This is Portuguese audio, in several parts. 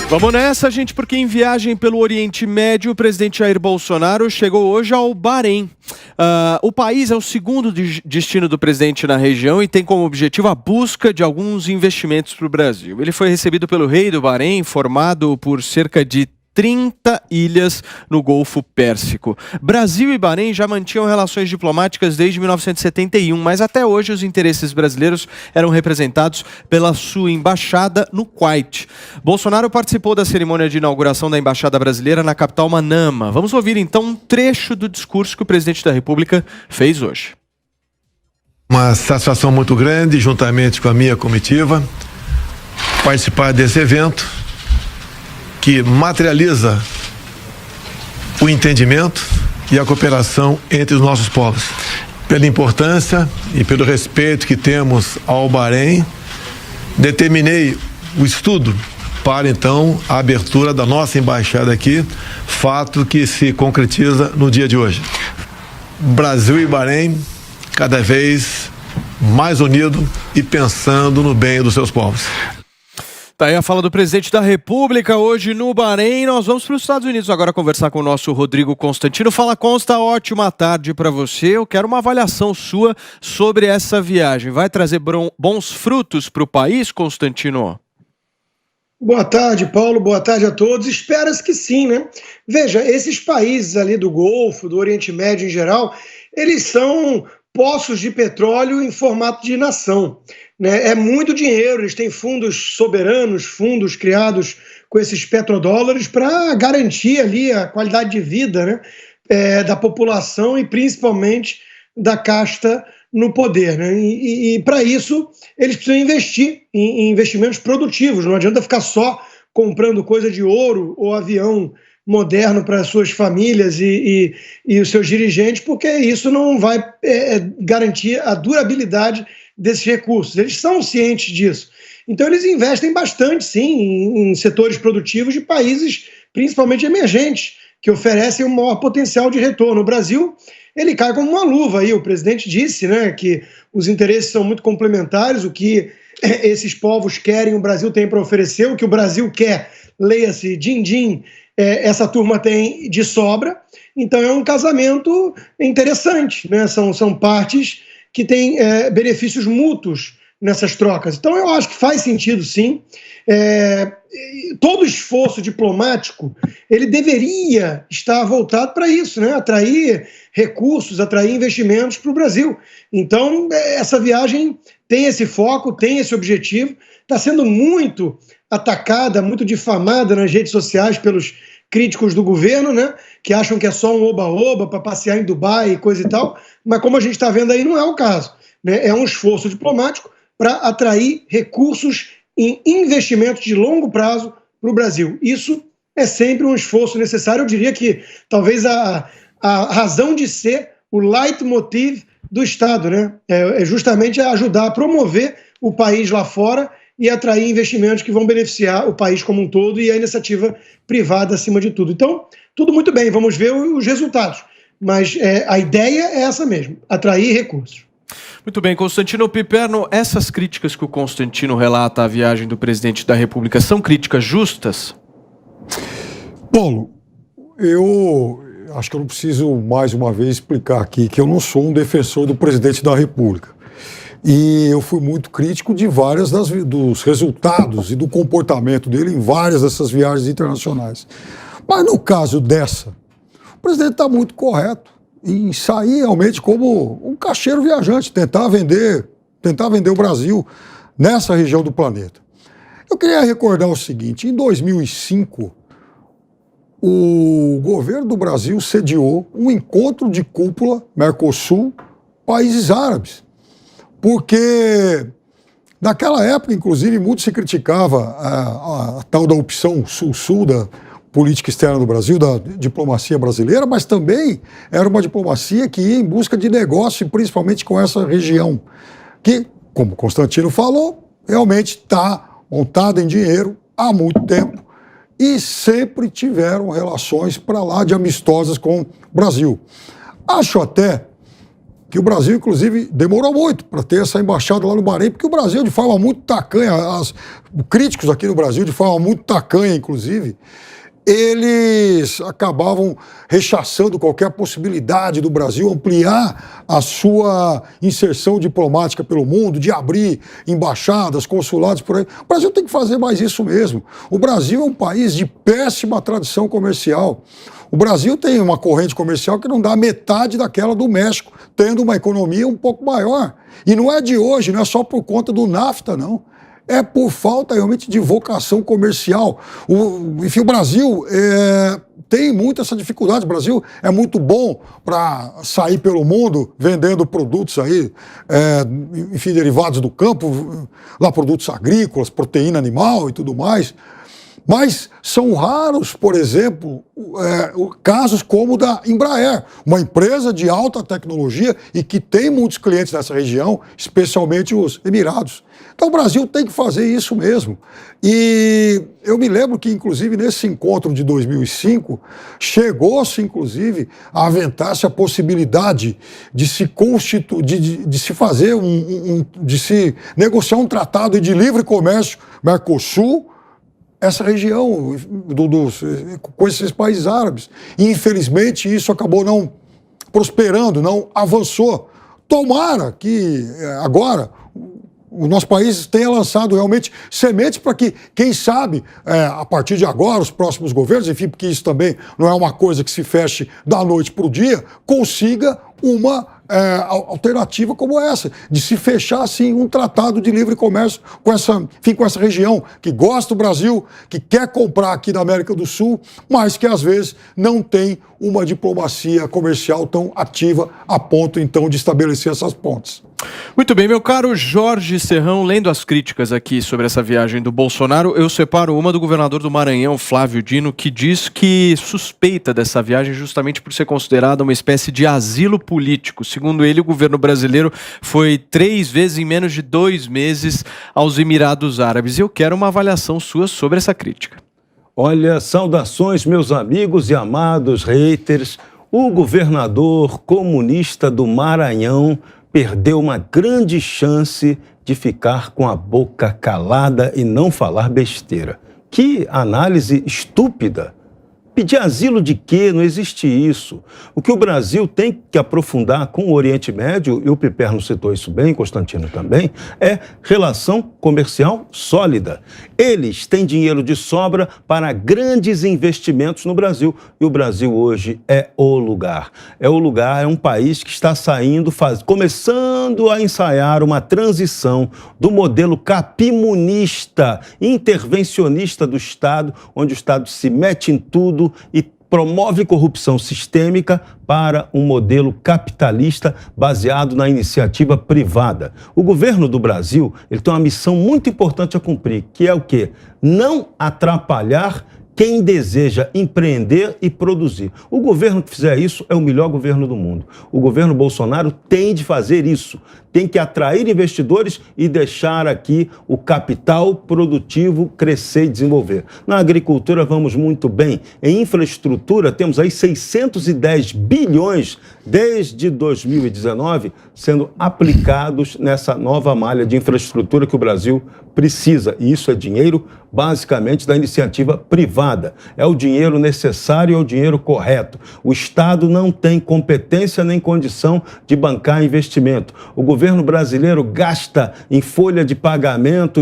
Vamos nessa, gente, porque em viagem pelo Oriente Médio, o presidente Jair Bolsonaro chegou hoje ao Bahrein. O país é o segundo destino do presidente na região e tem como objetivo a busca de alguns investimentos para o Brasil. Ele foi recebido pelo rei do Bahrein, formado por cerca de 30 ilhas no Golfo Pérsico. Brasil e Bahrein já mantinham relações diplomáticas desde 1971, mas até hoje os interesses brasileiros eram representados pela sua embaixada no Kuwait. Bolsonaro participou da cerimônia de inauguração da embaixada brasileira na capital Manama. Vamos ouvir então um trecho do discurso que o presidente da República fez hoje. Uma satisfação muito grande, juntamente com a minha comitiva, participar desse evento que materializa o entendimento e a cooperação entre os nossos povos. Pela importância e pelo respeito que temos ao Bahrein, determinei o estudo para, então, a abertura da nossa embaixada aqui, fato que se concretiza no dia de hoje. Brasil e Bahrein, cada vez mais unido e pensando no bem dos seus povos. Tá aí a fala do presidente da República hoje no Bahrein. Nós vamos para os Estados Unidos agora conversar com o nosso Rodrigo Constantino. Fala, Consta, ótima tarde para você. Eu quero uma avaliação sua sobre essa viagem. Vai trazer bons frutos para o país, Constantino? Boa tarde, Paulo. Boa tarde a todos. Espera-se que sim, né? Veja, esses países ali do Golfo, do Oriente Médio em geral, eles são poços de petróleo em formato de nação, né? É muito dinheiro, eles têm fundos soberanos, fundos criados com esses petrodólares para garantir ali a qualidade de vida, né, da população e principalmente da casta no poder, né? E para isso eles precisam investir em investimentos produtivos, não adianta ficar só comprando coisa de ouro ou avião moderno para as suas famílias e os seus dirigentes, porque isso não vai garantir a durabilidade desses recursos. Eles são cientes disso. Então eles investem bastante, sim, em setores produtivos de países, principalmente emergentes, que oferecem um maior potencial de retorno. O Brasil, ele cai como uma luva aí. O presidente disse, né, que os interesses são muito complementares, o que esses povos querem, o Brasil tem para oferecer, o que o Brasil quer, leia-se, din-din, essa turma tem de sobra. Então é um casamento interessante, né? São partes que têm benefícios mútuos nessas trocas. Então eu acho que faz sentido, sim. Todo esforço diplomático ele deveria estar voltado para isso, né? Atrair recursos, atrair investimentos para o Brasil. Então essa viagem tem esse foco, tem esse objetivo, está sendo muito atacada, muito difamada nas redes sociais pelos críticos do governo, né, que acham que é só um oba-oba para passear em Dubai e coisa e tal, mas como a gente está vendo aí, não é o caso, né? É um esforço diplomático para atrair recursos em investimentos de longo prazo para o Brasil. Isso é sempre um esforço necessário. Eu diria que talvez a razão de ser, o leitmotiv do Estado, né, é justamente ajudar a promover o país lá fora e atrair investimentos que vão beneficiar o país como um todo e a iniciativa privada acima de tudo. Então, tudo muito bem, vamos ver os resultados. Mas a ideia é essa mesmo, atrair recursos. Muito bem, Constantino Piperno, essas críticas que o Constantino relata à viagem do presidente da República são críticas justas? Paulo, eu acho que eu não preciso mais uma vez explicar aqui que eu não sou um defensor do presidente da República. E eu fui muito crítico de várias dos resultados e do comportamento dele em várias dessas viagens internacionais. Mas no caso dessa, o presidente está muito correto em sair realmente como um caixeiro viajante, tentar vender o Brasil nessa região do planeta. Eu queria recordar o seguinte: em 2005, o governo do Brasil sediou um encontro de cúpula Mercosul-países árabes. Porque naquela época, inclusive, muito se criticava a tal da opção sul-sul da política externa do Brasil, da diplomacia brasileira, mas também era uma diplomacia que ia em busca de negócio, principalmente com essa região, que, como Constantino falou, realmente está montada em dinheiro há muito tempo e sempre tiveram relações para lá de amistosas com o Brasil. Acho até que o Brasil, inclusive, demorou muito para ter essa embaixada lá no Bahrein, porque o Brasil, de forma muito tacanha, críticos aqui no Brasil, de forma muito tacanha, inclusive, eles acabavam rechaçando qualquer possibilidade do Brasil ampliar a sua inserção diplomática pelo mundo, de abrir embaixadas, consulados por aí. O Brasil tem que fazer mais isso mesmo. O Brasil é um país de péssima tradição comercial. O Brasil tem uma corrente comercial que não dá metade daquela do México, tendo uma economia um pouco maior. E não é de hoje, não é só por conta do NAFTA, não. É por falta realmente de vocação comercial. Enfim, o Brasil tem muito essa dificuldade. O Brasil é muito bom para sair pelo mundo vendendo produtos aí, enfim, derivados do campo, lá produtos agrícolas, proteína animal e tudo mais. Mas são raros, por exemplo, casos como o da Embraer, uma empresa de alta tecnologia e que tem muitos clientes nessa região, especialmente os Emirados. Então o Brasil tem que fazer isso mesmo. E eu me lembro que, inclusive, nesse encontro de 2005, chegou-se, inclusive, a aventar-se a possibilidade de se constituir, de se fazer, de se negociar um tratado de livre comércio Mercosul, essa região com esses países árabes. E, infelizmente, isso acabou não prosperando, não avançou. Tomara que agora o nosso país tenha lançado realmente sementes para que, quem sabe, a partir de agora, os próximos governos, enfim, porque isso também não é uma coisa que se feche da noite para o dia, consiga uma alternativa como essa, de se fechar assim um tratado de livre comércio com essa região que gosta do Brasil, que quer comprar aqui na América do Sul, mas que às vezes não tem uma diplomacia comercial tão ativa a ponto então de estabelecer essas pontes. Muito bem, meu caro Jorge Serrão, lendo as críticas aqui sobre essa viagem do Bolsonaro, eu separo uma do governador do Maranhão, Flávio Dino, que diz que suspeita dessa viagem justamente por ser considerada uma espécie de asilo político. Segundo ele, o governo brasileiro foi 3 vezes em menos de 2 meses aos Emirados Árabes. Eu quero uma avaliação sua sobre essa crítica. Olha, saudações, meus amigos e amados haters. O governador comunista do Maranhão perdeu uma grande chance de ficar com a boca calada e não falar besteira. Que análise estúpida! Pedir asilo de quê? Não existe isso. O que o Brasil tem que aprofundar com o Oriente Médio, e o Piperno citou isso bem, Constantino também, é relação comercial sólida. Eles têm dinheiro de sobra para grandes investimentos no Brasil. E o Brasil hoje é o lugar. É o lugar, é um país que está começando a ensaiar uma transição do modelo capimunista, intervencionista do Estado, onde o Estado se mete em tudo e promove corrupção sistêmica, para um modelo capitalista baseado na iniciativa privada. O governo do Brasil, ele tem uma missão muito importante a cumprir, que é o quê? Não atrapalhar quem deseja empreender e produzir. O governo que fizer isso é o melhor governo do mundo. O governo Bolsonaro tem de fazer isso. Tem que atrair investidores e deixar aqui o capital produtivo crescer e desenvolver. Na agricultura vamos muito bem. Em infraestrutura temos aí 610 bilhões desde 2019 sendo aplicados nessa nova malha de infraestrutura que o Brasil precisa. E isso é dinheiro basicamente da iniciativa privada. É o dinheiro necessário, é o dinheiro correto. O Estado não tem competência nem condição de bancar investimento. O governo brasileiro gasta em folha de pagamento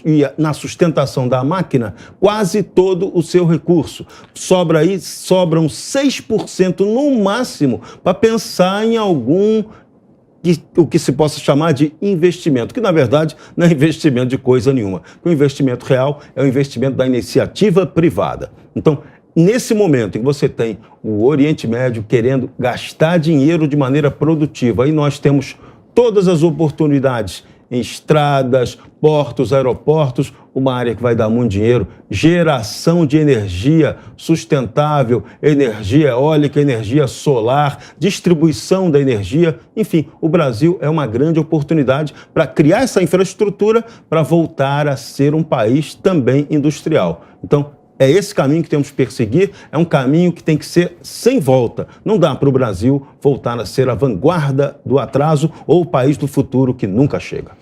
e na sustentação da máquina quase todo o seu recurso. Sobram 6% no máximo para pensar em o que se possa chamar de investimento, que na verdade não é investimento de coisa nenhuma. O investimento real é o investimento da iniciativa privada. Então, nesse momento em que você tem o Oriente Médio querendo gastar dinheiro de maneira produtiva, aí nós temos todas as oportunidades em estradas, portos, aeroportos, uma área que vai dar muito dinheiro, geração de energia sustentável, energia eólica, energia solar, distribuição da energia, enfim, o Brasil é uma grande oportunidade para criar essa infraestrutura para voltar a ser um país também industrial. Então, É esse caminho que temos que perseguir, é um caminho que tem que ser sem volta. Não dá para o Brasil voltar a ser a vanguarda do atraso ou o país do futuro que nunca chega.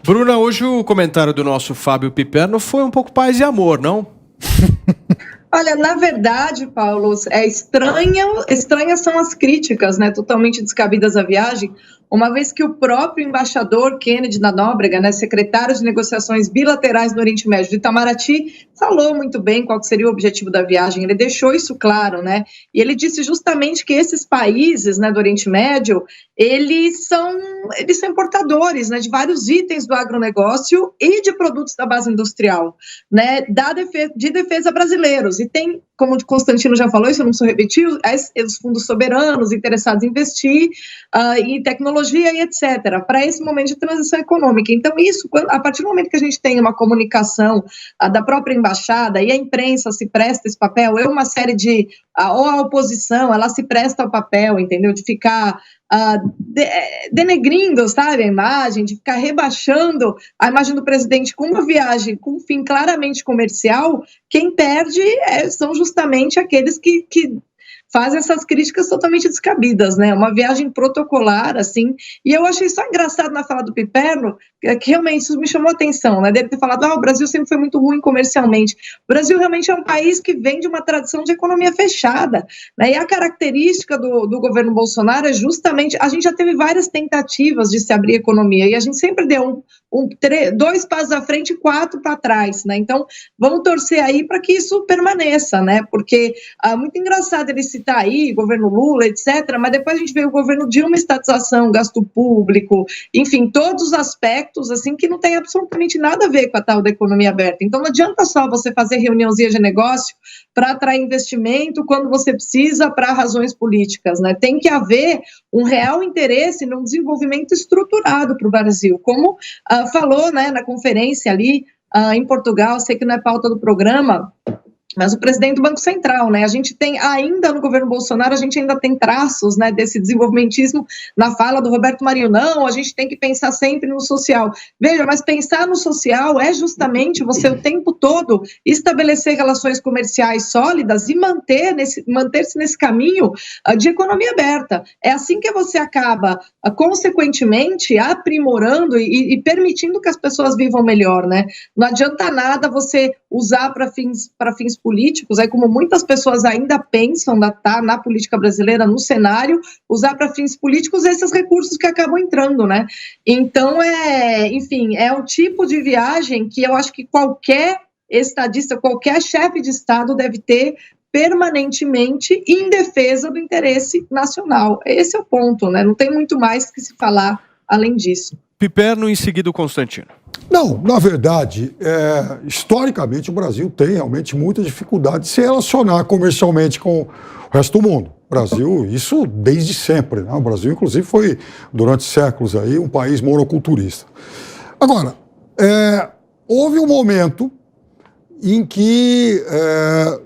Bruna, hoje o comentário do nosso Fábio Piperno foi um pouco paz e amor, não? Olha, na verdade, Paulo, estranhas são as críticas, né, totalmente descabidas à viagem, uma vez que o próprio embaixador Kennedy da Nóbrega, né, secretário de negociações bilaterais no Oriente Médio de Itamaraty, falou muito bem qual seria o objetivo da viagem, ele deixou isso claro, né, e ele disse justamente que esses países, né, do Oriente Médio, eles são importadores, né, de vários itens do agronegócio e de produtos da base industrial, né, de defesa brasileiros, e tem, como o Constantino já falou, isso eu não preciso repetir, os fundos soberanos interessados em investir em tecnologia e etc., para esse momento de transição econômica. Então, isso, a partir do momento que a gente tem uma comunicação da própria embaixada e a imprensa se presta esse papel, uma série de, ou a oposição, ela se presta ao papel, entendeu, de ficar denegrindo, sabe, a imagem, de ficar rebaixando a imagem do presidente com uma viagem com um fim claramente comercial, quem perde são justamente aqueles que fazem essas críticas totalmente descabidas, né, uma viagem protocolar, assim, e eu achei só engraçado na fala do Piperno, que realmente isso me chamou a atenção, né, dele ter falado, o Brasil sempre foi muito ruim comercialmente. O Brasil realmente é um país que vem de uma tradição de economia fechada, né, e a característica do governo Bolsonaro é justamente, a gente já teve várias tentativas de se abrir a economia, e a gente sempre deu 2 passos à frente e 4 para trás, né, então vamos torcer aí para que isso permaneça, né, porque muito engraçado ele citar aí, governo Lula, etc., mas depois a gente vê o governo Dilma, estatização, gasto público, enfim, todos os aspectos, assim, que não tem absolutamente nada a ver com a tal da economia aberta. Então, não adianta só você fazer reuniãozinha de negócio para atrair investimento quando você precisa para razões políticas, né? Tem que haver um real interesse no desenvolvimento estruturado para o Brasil, como falou, né, na conferência ali em Portugal, sei que não é pauta do programa, mas o presidente do Banco Central, né, a gente tem ainda no governo Bolsonaro, a gente ainda tem traços, né, desse desenvolvimentismo na fala do Roberto Marinho, não, a gente tem que pensar sempre no social. Veja, mas pensar no social é justamente você o tempo todo estabelecer relações comerciais sólidas e manter-se nesse caminho de economia aberta. É assim que você acaba, consequentemente, aprimorando e permitindo que as pessoas vivam melhor, né? Não adianta nada você usar para fins políticos, aí como muitas pessoas ainda pensam na política brasileira, no cenário, usar para fins políticos esses recursos que acabam entrando, né? Então, enfim, é um tipo de viagem que eu acho que qualquer estadista, qualquer chefe de Estado deve ter permanentemente em defesa do interesse nacional. Esse é o ponto, né? Não tem muito mais que se falar além disso. Piperno, em seguida o Constantino. Não, na verdade, historicamente o Brasil tem realmente muita dificuldade de se relacionar comercialmente com o resto do mundo. O Brasil, isso desde sempre, né? O Brasil, inclusive, foi, durante séculos aí, um país monoculturista. Agora, houve um momento em que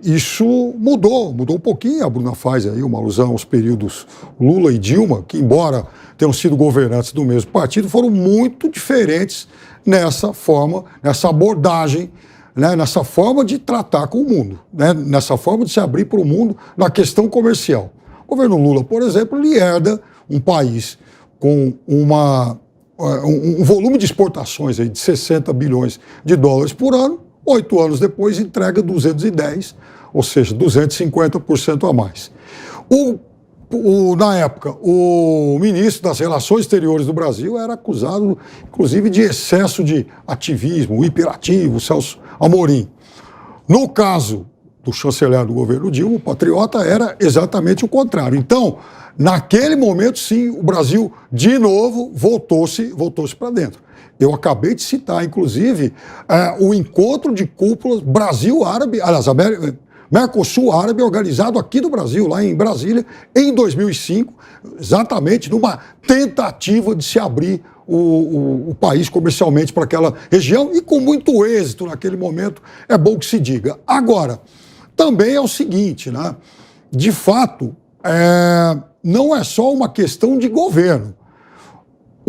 isso mudou um pouquinho. A Bruna faz aí uma alusão aos períodos Lula e Dilma, que embora tenham sido governantes do mesmo partido, foram muito diferentes nessa forma, nessa abordagem, né, nessa forma de tratar com o mundo, né, nessa forma de se abrir para o mundo na questão comercial. O governo Lula, por exemplo, ele herda um país com um volume de exportações aí de 60 bilhões de dólares por ano, 8 anos depois entrega 210, ou seja, 250% a mais. Na época, o ministro das Relações Exteriores do Brasil era acusado, inclusive, de excesso de ativismo, hiperativo, Celso Amorim. No caso do chanceler do governo Dilma, o patriota era exatamente o contrário. Então, naquele momento, sim, o Brasil, de novo, voltou-se para dentro. Eu acabei de citar, inclusive, o encontro de cúpulas Brasil-Árabe, aliás, Mercosul Árabe, organizado aqui no Brasil, lá em Brasília, em 2005, exatamente numa tentativa de se abrir o país comercialmente para aquela região e com muito êxito naquele momento, é bom que se diga. Agora, também é o seguinte, né? De fato, não é só uma questão de governo.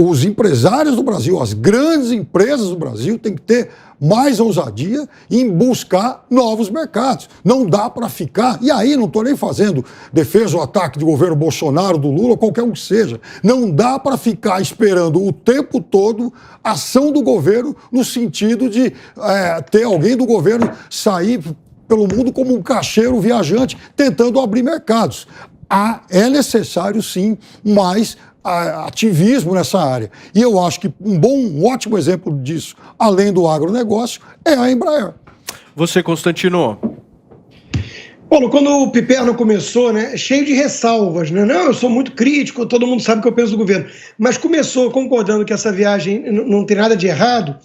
os empresários do Brasil, as grandes empresas do Brasil têm que ter mais ousadia em buscar novos mercados. Não dá para ficar, e aí não estou nem fazendo defesa ou ataque do governo Bolsonaro, do Lula, qualquer um que seja, não dá para ficar esperando o tempo todo ação do governo no sentido de ter alguém do governo sair pelo mundo como um caixeiro viajante tentando abrir mercados. É necessário, sim, mais ativismo nessa área. E eu acho que um ótimo exemplo disso, além do agronegócio, é a Embraer. Você, Constantino? Paulo, quando o Piperno começou, né, cheio de ressalvas, né? Não, eu sou muito crítico, todo mundo sabe o que eu penso do governo, mas começou concordando que essa viagem não tem nada de errado,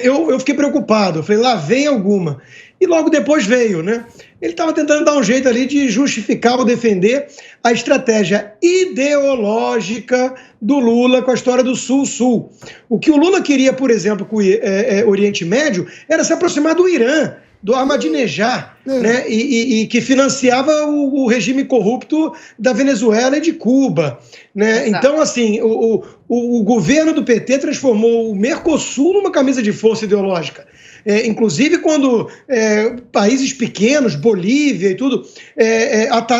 eu fiquei preocupado, eu falei, lá vem alguma. E logo depois veio, né? Ele estava tentando dar um jeito ali de justificar ou defender a estratégia ideológica do Lula com a história do Sul-Sul. O que o Lula queria, por exemplo, com o Oriente Médio, era se aproximar do Irã, do Ahmadinejad, né? E que financiava o regime corrupto da Venezuela e de Cuba, né? Então, assim, o governo do PT transformou o Mercosul numa camisa de força ideológica. Inclusive quando países pequenos, Bolívia e tudo,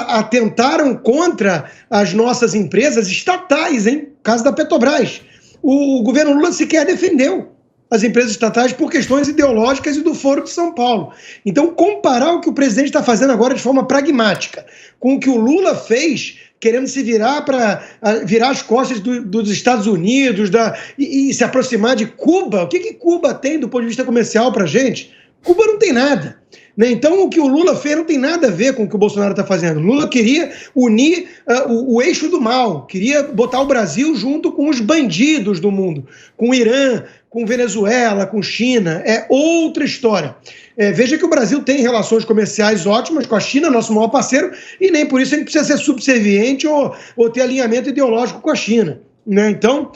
atentaram contra as nossas empresas estatais, hein? Caso da Petrobras. O governo Lula sequer defendeu as empresas estatais por questões ideológicas e do Foro de São Paulo. Então, comparar o que o presidente está fazendo agora de forma pragmática com o que o Lula fez, querendo se virar para virar as costas dos Estados Unidos e se aproximar de Cuba. O que Cuba tem do ponto de vista comercial para a gente? Cuba não tem nada. Né? Então, o que o Lula fez não tem nada a ver com o que o Bolsonaro está fazendo. O Lula queria unir o eixo do mal, queria botar o Brasil junto com os bandidos do mundo, com o Irã, com Venezuela, com China. É outra história. Veja que o Brasil tem relações comerciais ótimas com a China, nosso maior parceiro, e nem por isso a gente precisa ser subserviente ou ter alinhamento ideológico com a China. Né? Então,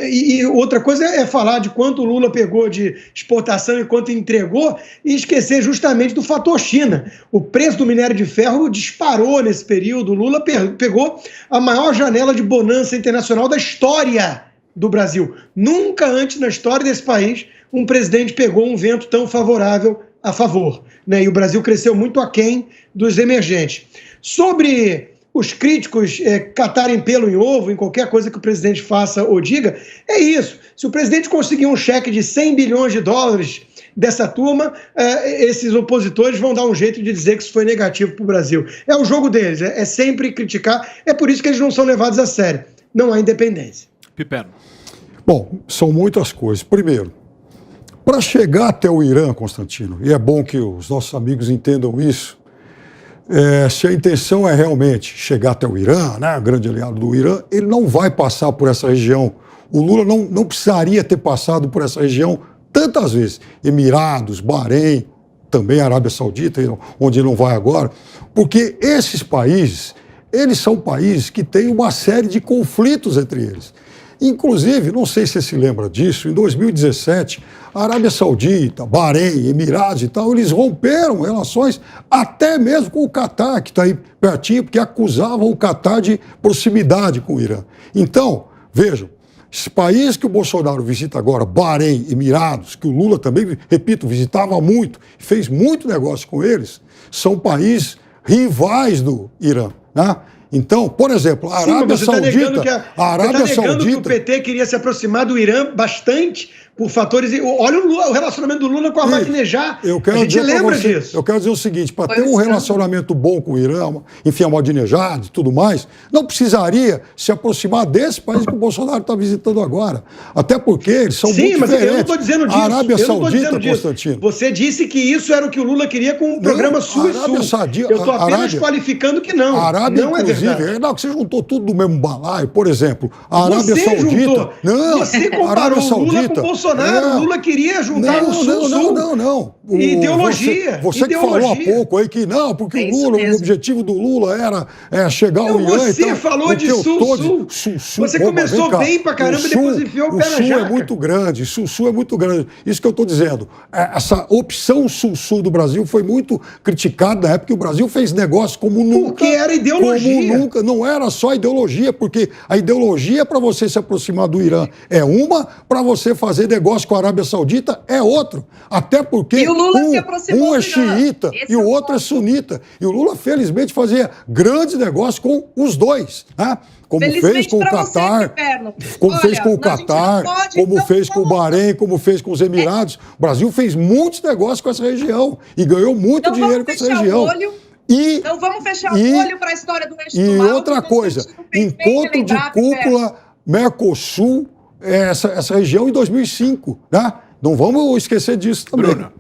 e outra coisa é falar de quanto o Lula pegou de exportação e quanto entregou e esquecer justamente do fator China. O preço do minério de ferro disparou nesse período. O Lula pegou a maior janela de bonança internacional da história do Brasil. Nunca antes na história desse país um presidente pegou um vento tão favorável a favor. Né? E o Brasil cresceu muito aquém dos emergentes. Sobre os críticos catarem pelo em ovo em qualquer coisa que o presidente faça ou diga, é isso. Se o presidente conseguir um cheque de 100 bilhões de dólares dessa turma, esses opositores vão dar um jeito de dizer que isso foi negativo para o Brasil. É o jogo deles, é sempre criticar, é por isso que eles não são levados a sério. Não há independência. Piperno. Bom, são muitas coisas. Primeiro, para chegar até o Irã, Constantino, e é bom que os nossos amigos entendam isso, se a intenção é realmente chegar até o Irã, né, grande aliado do Irã, ele não vai passar por essa região. O Lula não precisaria ter passado por essa região tantas vezes. Emirados, Bahrein, também Arábia Saudita, onde ele não vai agora, porque esses países, eles são países que têm uma série de conflitos entre eles. Inclusive, não sei se você se lembra disso, em 2017, a Arábia Saudita, Bahrein, Emirados e tal, eles romperam relações até mesmo com o Catar, que está aí pertinho, porque acusavam o Catar de proximidade com o Irã. Então, vejam, esses países que o Bolsonaro visita agora, Bahrein, Emirados, que o Lula também, repito, visitava muito, fez muito negócio com eles, são países rivais do Irã, né? Então, por exemplo, a Arábia Saudita... Você está negando que o PT queria se aproximar do Irã bastante por fatores... Olha o relacionamento do Lula com a Ahmadinejad. A gente lembra disso. Eu quero dizer o seguinte, para ter um relacionamento bom com o Irã, enfim, Ahmadinejad e tudo mais, não precisaria se aproximar desse país que o Bolsonaro está visitando agora. Até porque eles são muito diferentes. Sim, mas eu não estou dizendo disso. A Arábia Saudita, Constantino... Você disse que isso era o que o Lula queria com o programa Sul-Sul. Eu estou apenas qualificando que não. A Arábia, não é verdade. Não, que você juntou tudo no mesmo balaio. Por exemplo, a Arábia Saudita... Não, você comparou o Lula com o Bolsonaro. Bolsonaro. Lula queria juntar o Sul-Sul. Não. Ideologia. Você que falou há pouco aí que não, porque o Lula, o objetivo do Lula era chegar ao IAN. Você falou de Sul-Sul. Você começou bem pra caramba e depois enfiou o pé na jaca. O Sul é muito grande, Sul-Sul é muito grande. Isso que eu estou dizendo. Essa opção Sul-Sul do Brasil foi muito criticada na época que o Brasil fez negócio como nunca. Porque era ideologia. Como nunca. Não era só ideologia, porque a ideologia para você se aproximar do Irã é uma, para você fazer negócio com a Arábia Saudita é outro. Até porque um é xiita e o outro é sunita. E o Lula, felizmente, fazia grandes negócios com os dois, né? Como fez com o Catar, como fez com o Catar, como fez com o Bahrein, como fez com os Emirados. O Brasil fez muitos negócios com essa região e ganhou muito dinheiro com essa região. Não vamos fechar o olho para a história do Eixo do Mal. E outra coisa, encontro de cúpula Mercosul, essa região em 2005, né? Não vamos esquecer disso também. Bruna.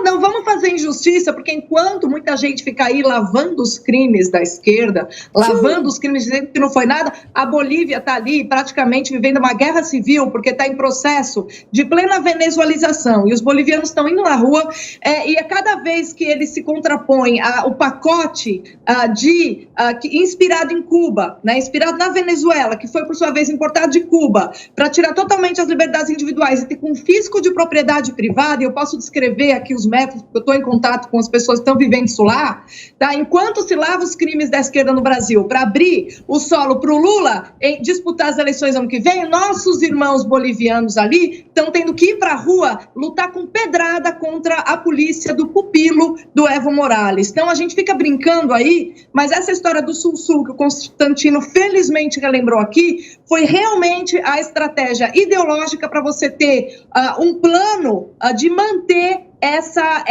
Não vamos fazer injustiça, porque enquanto muita gente fica aí lavando os crimes da esquerda, lavando os crimes dizendo que não foi nada, a Bolívia está ali praticamente vivendo uma guerra civil, porque está em processo de plena venezuelização. E os bolivianos estão indo na rua, e a cada vez que eles se contrapõem ao pacote inspirado em Cuba, né, inspirado na Venezuela, que foi por sua vez importado de Cuba, para tirar totalmente as liberdades individuais e ter confisco de propriedade privada, e eu posso descrever aqui os métodos, porque eu estou em contato com as pessoas que estão vivendo isso lá, tá? Enquanto se lava os crimes da esquerda no Brasil para abrir o solo para o Lula disputar as eleições ano que vem, nossos irmãos bolivianos ali estão tendo que ir para a rua lutar com pedrada contra a polícia do pupilo do Evo Morales. Então a gente fica brincando aí, mas essa história do Sul-Sul, que o Constantino felizmente relembrou aqui, foi realmente a estratégia ideológica para você ter um plano de manter essa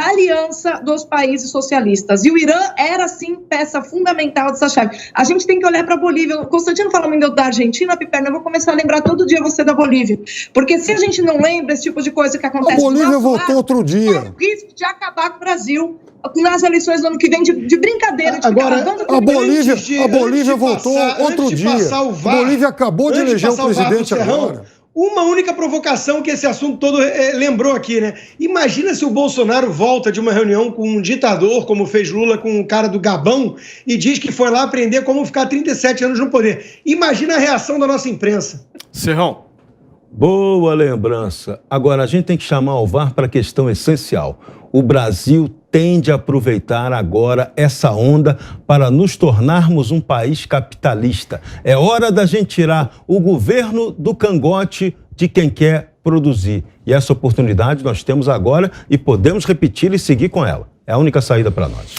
aliança dos países socialistas. E o Irã era, sim, peça fundamental dessa chave. A gente tem que olhar para a Bolívia. O Constantino falou ainda da Argentina, Piperno, eu vou começar a lembrar todo dia você da Bolívia. Porque se a gente não lembra esse tipo de coisa que acontece... A Bolívia voltou outro dia. Tem o risco de acabar com o Brasil nas eleições do ano que vem, de brincadeira. Agora, a Bolívia voltou outro dia. A Bolívia acabou de eleger o presidente agora. Uma única provocação que esse assunto todo lembrou aqui, né? Imagina se o Bolsonaro volta de uma reunião com um ditador, como fez Lula com o cara do Gabão, e diz que foi lá aprender como ficar 37 anos no poder. Imagina a reação da nossa imprensa. Serrão. Boa lembrança. Agora, a gente tem que chamar o VAR para a questão essencial. O Brasil tende a aproveitar agora essa onda para nos tornarmos um país capitalista. É hora da gente tirar o governo do cangote de quem quer produzir. E essa oportunidade nós temos agora e podemos repetir e seguir com ela. É a única saída para nós.